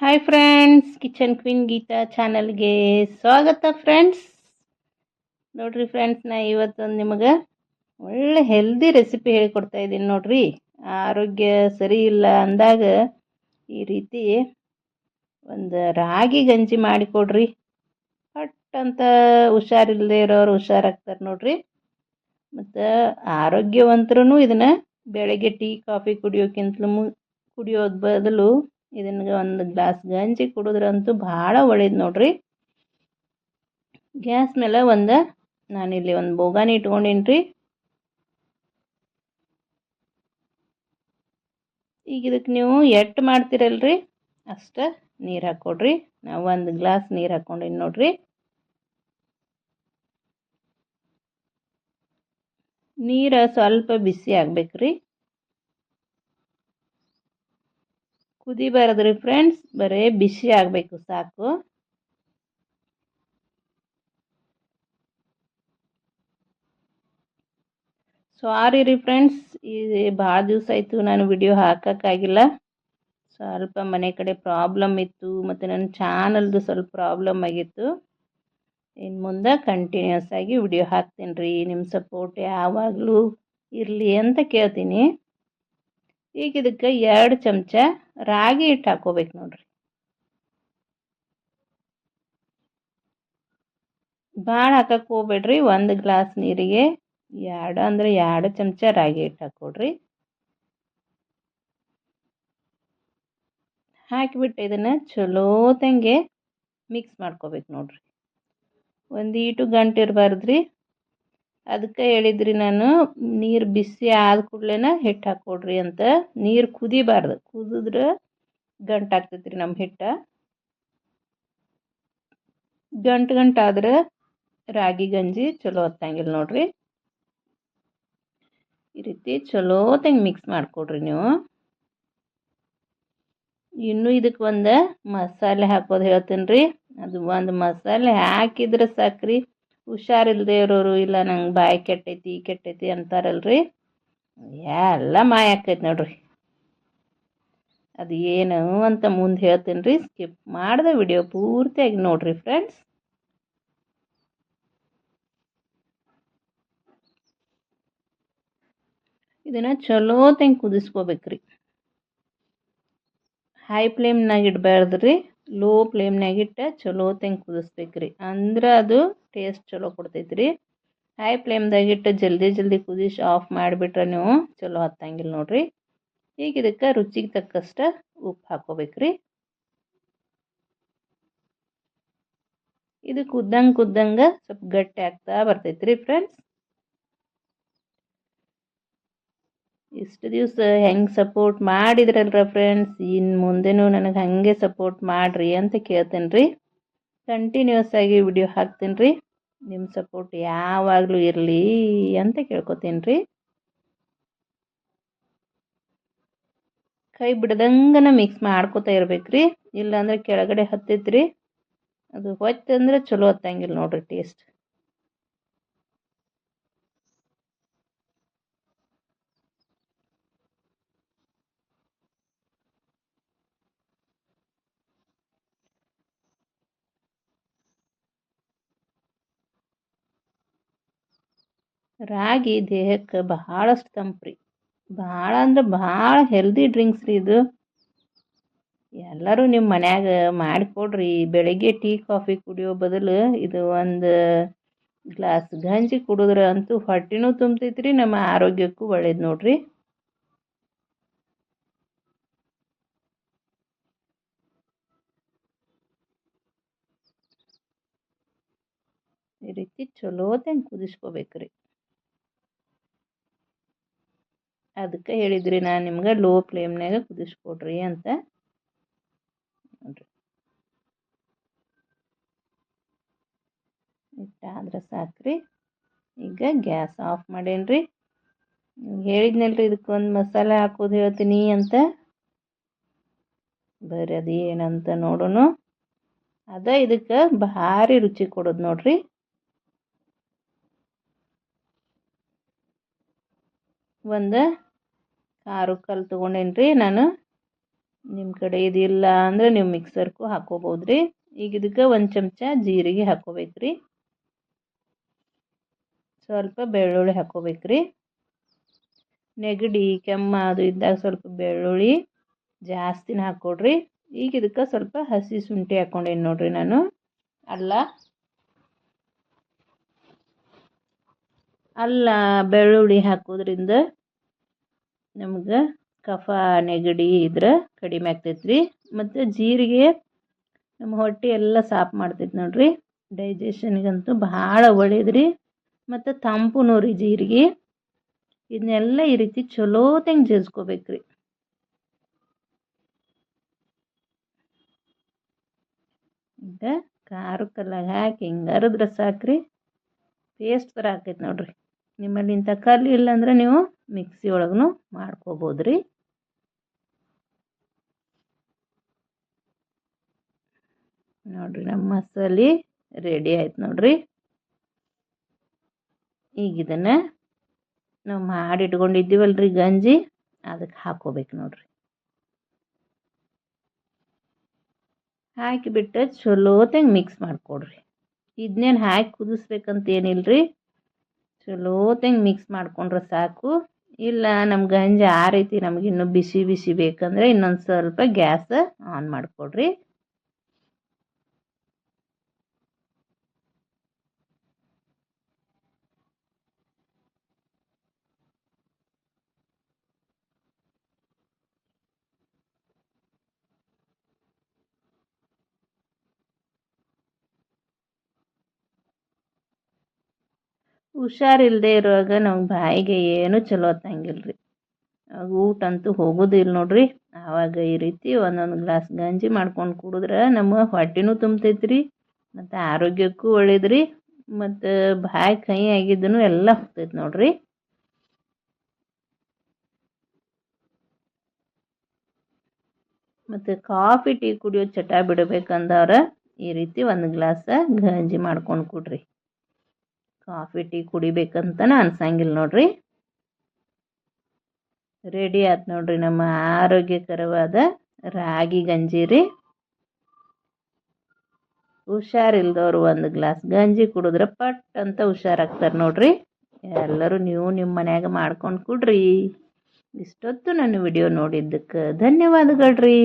Hi friends, Kitchen Queen Geeta ಚಾನಲ್ಗೆ ಸ್ವಾಗತ friends. ನೋಡ್ರಿ ಫ್ರೆಂಡ್ಸ್, ನಾ ಇವತ್ತೊಂದು ನಿಮಗೆ ಒಳ್ಳೆ ಹೆಲ್ದಿ ರೆಸಿಪಿ ಹೇಳಿಕೊಡ್ತಾ ಇದ್ದೀನಿ ನೋಡ್ರಿ. ಆರೋಗ್ಯ ಸರಿ ಇಲ್ಲ ಅಂದಾಗ ಈ ರೀತಿ ಒಂದು ರಾಗಿ ಗಂಜಿ ಮಾಡಿಕೊಡ್ರಿ. ಪಟ್ ಅಂತ ಹುಷಾರಿಲ್ಲದೆ ಇರೋರು ಹುಷಾರಾಗ್ತಾರೆ ನೋಡ್ರಿ. ಮತ್ತು ಆರೋಗ್ಯವಂತರೂ ಇದನ್ನು ಬೆಳಗ್ಗೆ ಟೀ ಕಾಫಿ ಕುಡಿಯೋದು ಬದಲು ಇದನ್ನ ಒಂದು ಗ್ಲಾಸ್ ಗಂಜಿ ಕುಡಿದ್ರಂತೂ ಭಾಳ ಒಳ್ಳೇದು ನೋಡ್ರಿ. ಗ್ಯಾಸ್ ಮೇಲೆ ನಾನಿಲ್ಲಿ ಒಂದು ಬೋಗಾನಿ ಇಟ್ಕೊಂಡೀನಿ ರೀ. ಈಗ ಇದಕ್ಕೆ ನೀವು ಎಟ್ಟು ಮಾಡ್ತೀರಲ್ರಿ ಅಷ್ಟು ನೀರು ಹಾಕ್ಕೊಡ್ರಿ. ನಾವು ಒಂದು ಗ್ಲಾಸ್ ನೀರು ಹಾಕ್ಕೊಂಡೀನಿ ನೋಡ್ರಿ. ನೀರು ಸ್ವಲ್ಪ ಬಿಸಿ ಆಗ್ಬೇಕ್ರಿ, ಕುದಿಬಾರದ್ರಿ ಫ್ರೆಂಡ್ಸ್, ಬರೀ ಬಿಸಿ ಆಗಬೇಕು ಸಾಕು. ಸಾರಿ ರೀ ಫ್ರೆಂಡ್ಸ್, ಈ ಭಾಳ ದಿವಸ ಆಯಿತು ನಾನು ವಿಡಿಯೋ ಹಾಕೋಕ್ಕಾಗಿಲ್ಲ. ಸ್ವಲ್ಪ ಮನೆ ಕಡೆ ಪ್ರಾಬ್ಲಮ್ ಇತ್ತು ಮತ್ತು ನನ್ನ ಚಾನಲ್ದು ಸ್ವಲ್ಪ ಪ್ರಾಬ್ಲಮ್ ಆಗಿತ್ತು. ಇನ್ನು ಮುಂದೆ ಕಂಟಿನ್ಯೂಸ್ ಆಗಿ ವಿಡಿಯೋ ಹಾಕ್ತೀನಿ ರೀ. ನಿಮ್ಮ ಸಪೋರ್ಟ್ ಯಾವಾಗಲೂ ಇರಲಿ ಅಂತ ಕೇಳ್ತೀನಿ. ಈಗ ಇದಕ್ಕೆ 2 ಚಮಚ ರಾಗಿ ಹಿಟ್ಟು ಹಾಕೋಬೇಕು ನೋಡ್ರಿ. ಭಾಳ ಹಾಕಕ್ಕೆ ಹೋಗ್ಬೇಡ್ರಿ. 1 ಗ್ಲಾಸ್ ನೀರಿಗೆ 2 ಚಮಚ ರಾಗಿ ಹಿಟ್ಟು ಹಾಕ್ಕೊಡ್ರಿ. ಹಾಕಿಬಿಟ್ಟು ಇದನ್ನು ಚಲೋತಂಗೆ ಮಿಕ್ಸ್ ಮಾಡ್ಕೋಬೇಕು ನೋಡ್ರಿ. ಒಂದೀಟು ಗಂಟು ಇರಬಾರ್ದ್ರಿ. ಅದಕ್ಕೆ ಹೇಳಿದ್ರಿ ನಾನು, ನೀರು ಬಿಸಿ ಆದ ಕೂಡಲೇ ಹಿಟ್ಟು ಹಾಕ್ಕೊಡ್ರಿ ಅಂತ. ನೀರು ಕುದಿಬಾರ್ದು, ಕುದಿದ್ರೆ ಗಂಟಾಗ್ತೈತೆ ರೀ ನಮ್ಮ ಹಿಟ್ಟು. ಗಂಟಾದ್ರೆ ರಾಗಿ ಗಂಜಿ ಚಲೋ ಹೊತ್ತಂಗಿಲ್ಲ ನೋಡ್ರಿ. ಈ ರೀತಿ ಚಲೋತಂಗೆ ಮಿಕ್ಸ್ ಮಾಡಿಕೊಡ್ರಿ ನೀವು. ಇನ್ನು ಇದಕ್ಕೆ ಒಂದು ಮಸಾಲೆ ಹಾಕೋದು ಹೇಳ್ತೀನಿ ರೀ. ಅದು ಒಂದು ಮಸಾಲೆ ಹಾಕಿದ್ರೆ ಸಾಕ್ರಿ. ಹುಷಾರಿಲ್ಲದೆ ಇರೋರು, ಇಲ್ಲ ನಂಗೆ ಬಾಯಿ ಕೆಟ್ಟೈತಿ ಅಂತಾರಲ್ರಿ, ಎಲ್ಲ ಮಾಯ ಆಕೈತೆ ನೋಡ್ರಿ. ಅದು ಏನು ಅಂತ ಮುಂದೆ ಹೇಳ್ತೀನಿ ರೀ. ಸ್ಕಿಪ್ ಮಾಡಿದೆ ವಿಡಿಯೋ ಪೂರ್ತಿಯಾಗಿ ನೋಡ್ರಿ ಫ್ರೆಂಡ್ಸ್. ಇದನ್ನು ಚಲೋತಂಗೆ ಕುದಿಸ್ಕೋಬೇಕ್ರಿ. ಹೈ ಫ್ಲೇಮ್ನಾಗ ಇಡಬಾರ್ದ್ರಿ, ಲೋ ಫ್ಲೇಮ್ನಾಗ ಇಟ್ಟು ಚಲೋತಂಗೆ ಕುದಿಸ್ಬೇಕ್ರಿ. ಅಂದ್ರೆ ಅದು ಟೇಸ್ಟ್ ಚಲೋ ಕೊಡ್ತೈತ್ರಿ. ಹೈ ಫ್ಲೇಮ್ದಾಗ ಇಟ್ಟು ಜಲ್ದಿ ಕುದಿಸಿ ಆಫ್ ಮಾಡಿಬಿಟ್ರೆ ನೀವು ಚಲೋ ಹತ್ತಂಗಿಲ್ಲ ನೋಡ್ರಿ. ಈಗ ಇದಕ್ಕೆ ರುಚಿಗೆ ತಕ್ಕಷ್ಟು ಉಪ್ಪು ಹಾಕೋಬೇಕ್ರಿ. ಇದು ಕುದ್ದಂಗೆ ಸ್ವಲ್ಪ ಗಟ್ಟಿ ಆಗ್ತಾ ಬರ್ತೈತ್ರಿ ಫ್ರೆಂಡ್ಸ್. ಇಷ್ಟು ದಿವಸ ಹೆಂಗೆ ಸಪೋರ್ಟ್ ಮಾಡಿದ್ರಲ್ರ ಫ್ರೆಂಡ್ಸ್, ಇನ್ನು ಮುಂದೆನೂ ನನಗೆ ಹಾಗೆ ಸಪೋರ್ಟ್ ಮಾಡಿರಿ ಅಂತ ಕೇಳ್ತೇನೆ ರೀ. ಕಂಟಿನ್ಯೂಸ್ ಆಗಿ ವಿಡಿಯೋ ಹಾಕ್ತೀನಿ ರೀ. ನಿಮ್ಮ ಸಪೋರ್ಟ್ ಯಾವಾಗಲೂ ಇರಲಿ ಅಂತ ಕೇಳ್ಕೊತೀನಿ ರೀ. ಕೈ ಬಿಡ್ದಂಗನ ಮಿಕ್ಸ್ ಮಾಡ್ಕೋತಾ ಇರ್ಬೇಕ್ರಿ, ಇಲ್ಲಾಂದ್ರೆ ಕೆಳಗಡೆ ಹತ್ತೈತ್ರಿ. ಅದು ಹೊತ್ತಂದ್ರೆ ಚಲೋ ಹತ್ತಂಗಿಲ್ಲ ನೋಡ್ರಿ ಟೇಸ್ಟ್. ರಾಗಿ ದೇಹಕ್ಕೆ ಬಹಳಷ್ಟು ತಂಪ್ರಿ. ಭಾಳ ಅಂದ್ರೆ ಭಾಳ ಹೆಲ್ದಿ ಡ್ರಿಂಕ್ಸ್ ರೀ ಇದು. ಎಲ್ಲರೂ ನಿಮ್ಮ ಮನ್ಯಾಗ ಮಾಡಿಕೊಡ್ರಿ. ಬೆಳಗ್ಗೆ ಟೀ ಕಾಫಿ ಕುಡಿಯೋ ಬದಲು ಇದು ಒಂದು ಗ್ಲಾಸ್ ಗಂಜಿ ಕುಡಿದ್ರೆ ಅಂತೂ ಹೊಟ್ಟೆನೂ ತುಂಬ್ತೈತ್ರಿ, ನಮ್ಮ ಆರೋಗ್ಯಕ್ಕೂ ಒಳ್ಳೇದು ನೋಡ್ರಿ. ಈ ರೀತಿ ಚಲೋತಂಗೆ ಕುದಿಸ್ಕೋಬೇಕ್ರಿ. ಅದಕ್ಕೆ ಹೇಳಿದ್ರಿ ನಾನು ನಿಮ್ಗೆ ಲೋ ಫ್ಲೇಮ್ನಾಗ ಕುದಿಸ್ಕೊಡ್ರಿ ಅಂತ ನೋಡ್ರಿ. ಇಷ್ಟಾದ್ರೆ ಸಾಕ್ರಿ. ಈಗ ಗ್ಯಾಸ್ ಆಫ್ ಮಾಡೇನ್ರಿ. ಹೇಳಿದ್ನಲ್ರಿ ಇದಕ್ಕೊಂದು ಮಸಾಲೆ ಹಾಕೋದು ಹೇಳ್ತೀನಿ ಅಂತ. ಬರ್ರಿ ಅದು ಏನಂತ ನೋಡೋಣ. ಇದಕ್ಕೆ ಭಾರಿ ರುಚಿ ಕೊಡೋದು ನೋಡ್ರಿ. ಒಂದು 6 ಕಲ್ಲು ತೊಗೊಂಡೇನ್ರಿ ನಾನು. ನಿಮ್ಮ ಕಡೆ ಇದಿಲ್ಲ ಅಂದರೆ ನೀವು ಮಿಕ್ಸರ್ಗೂ ಹಾಕೋಬೋದ್ರಿ. ಈಗ ಇದಕ್ಕೆ 1 ಚಮಚ ಜೀರಿಗೆ ಹಾಕೋಬೇಕ್ರಿ. ಸ್ವಲ್ಪ ಬೆಳ್ಳುಳ್ಳಿ ಹಾಕೋಬೇಕ್ರಿ. ನೆಗಡಿ ಕೆಮ್ಮು ಅದು ಇದ್ದಾಗ ಸ್ವಲ್ಪ ಬೆಳ್ಳುಳ್ಳಿ ಜಾಸ್ತಿನ ಹಾಕ್ಕೊಡ್ರಿ. ಈಗ ಇದಕ್ಕೆ ಸ್ವಲ್ಪ ಹಸಿ ಶುಂಠಿ ಹಾಕ್ಕೊಂಡೇನಿ ನೋಡ್ರಿ ನಾನು. ಅಲ್ಲ ಬೆಳ್ಳುಳ್ಳಿ ಹಾಕೋದ್ರಿಂದ ನಮ್ಗೆ ಕಫ ನೆಗಡಿ ಇದ್ರೆ ಕಡಿಮೆ ಆಗ್ತೈತ್ರಿ. ಮತ್ತು ಜೀರಿಗೆ ನಮ್ಮ ಹೊಟ್ಟೆ ಎಲ್ಲ ಸಾಫ್ ಮಾಡ್ತೈತೆ ನೋಡ್ರಿ. ಡೈಜೆಷನ್ಗಂತೂ ಭಾಳ ಒಳ್ಳೇದ್ರಿ. ಮತ್ತು ತಂಪು ರೀ ಜೀರಿಗೆ. ಇದನ್ನೆಲ್ಲ ಈ ರೀತಿ ಚಲೋತಂಗೆ ಜಜ್ಕೋಬೇಕ್ರಿ. ಈಗ ಖಾರಕ್ಕೆಲ್ಲ ಹಾಕಿ ಹಿಂಗೆ ಅರದ್ರೆ ಸಾಕ್ರಿ. ಪೇಸ್ಟ್ ಥರ ಆಕೈತೆ ನೋಡ್ರಿ. ನಿಮ್ಮಲ್ಲಿ ಇಂಥ ಕಲ್ಲು ಇಲ್ಲಾಂದ್ರೆ ನೀವು ಮಿಕ್ಸಿ ಒಳಗೂ ಮಾಡ್ಕೋಬೋದ್ರಿ. ನೋಡ್ರಿ ನಮ್ಮ ಮಸಾಲೆ ರೆಡಿ ಆಯ್ತು ನೋಡ್ರಿ. ಈಗ ಇದನ್ನು ನಾವು ಮಾಡಿಟ್ಕೊಂಡಿದ್ದೀವಲ್ರಿ ಗಂಜಿ, ಅದಕ್ಕೆ ಹಾಕೋಬೇಕು ನೋಡ್ರಿ. ಹಾಕಿಬಿಟ್ಟು ಚಲೋತಂಗೆ ಮಿಕ್ಸ್ ಮಾಡಿಕೊಡ್ರಿ. ಇದನ್ನೇನು ಹಾಕಿ ಕುದಿಸ್ಬೇಕಂತ ಏನಿಲ್ರಿ, ಚಲೋತಂಗೆ ಮಿಕ್ಸ್ ಮಾಡ್ಕೊಂಡ್ರೆ ಸಾಕು. ಇಲ್ಲ ನಮ್ಮ ಗಂಜಿ ಆ ರೀತಿ ನಮಗಿನ್ನೂ ಬಿಸಿ ಬಿಸಿ ಬೇಕಂದ್ರೆ ಇನ್ನೊಂದು ಸ್ವಲ್ಪ ಗ್ಯಾಸ್ ಆನ್ ಮಾಡಿಕೊಡ್ರಿ. ಹುಷಾರಿಲ್ಲದೆ ಇರುವಾಗ ನಮ್ಗೆ ಬಾಯಿಗೆ ಏನೂ ಚಲೋ ಹತ್ತಂಗಿಲ್ರಿ. ಊಟ ಅಂತೂ ಹೋಗೋದಿಲ್ಲ ನೋಡ್ರಿ. ಆವಾಗ ಈ ರೀತಿ ಒಂದೊಂದು ಗ್ಲಾಸ್ ಗಂಜಿ ಮಾಡ್ಕೊಂಡು ಕುಡಿದ್ರೆ ನಮ್ಮ ಹೊಟ್ಟೆನೂ ತುಂಬ್ತೈತ್ರಿ, ಮತ್ತು ಆರೋಗ್ಯಕ್ಕೂ ಒಳ್ಳೇದ್ರಿ, ಮತ್ತು ಬಾಯಿ ಕಹಿ ಆಗಿದ್ದೂ ಎಲ್ಲ ಹೋಗ್ತೈತೆ ನೋಡ್ರಿ. ಮತ್ತು ಕಾಫಿ ಟೀ ಕುಡಿಯೋ ಚಟ ಬಿಡಬೇಕಂದವ್ರೆ ಈ ರೀತಿ ಒಂದು ಗ್ಲಾಸ್ ಗಂಜಿ ಮಾಡ್ಕೊಂಡು ಕುಡ್ರಿ. ಕಾಫಿ ಟೀ ಕುಡಿಬೇಕಂತನ ಅನ್ಸಂಗಿಲ್ಲ ನೋಡ್ರಿ. ರೆಡಿ ಆಯ್ತು ನೋಡ್ರಿ ನಮ್ಮ ಆರೋಗ್ಯಕರವಾದ ರಾಗಿ ಗಂಜಿ ರೀ. ಹುಷಾರಿಲ್ದವ್ರು ಒಂದು ಗ್ಲಾಸ್ ಗಂಜಿ ಕುಡಿದ್ರೆ ಪಟ್ ಅಂತ ಹುಷಾರಾಗ್ತಾರೆ ನೋಡ್ರಿ. ಎಲ್ಲರೂ ನೀವು ನಿಮ್ಮ ಮನ್ಯಾಗ ಮಾಡ್ಕೊಂಡು ಕುಡ್ರಿ. ಇಷ್ಟೊತ್ತು ನನ್ನ ವಿಡಿಯೋ ನೋಡಿದ್ದಕ್ಕೆ ಧನ್ಯವಾದಗಳ್ರಿ.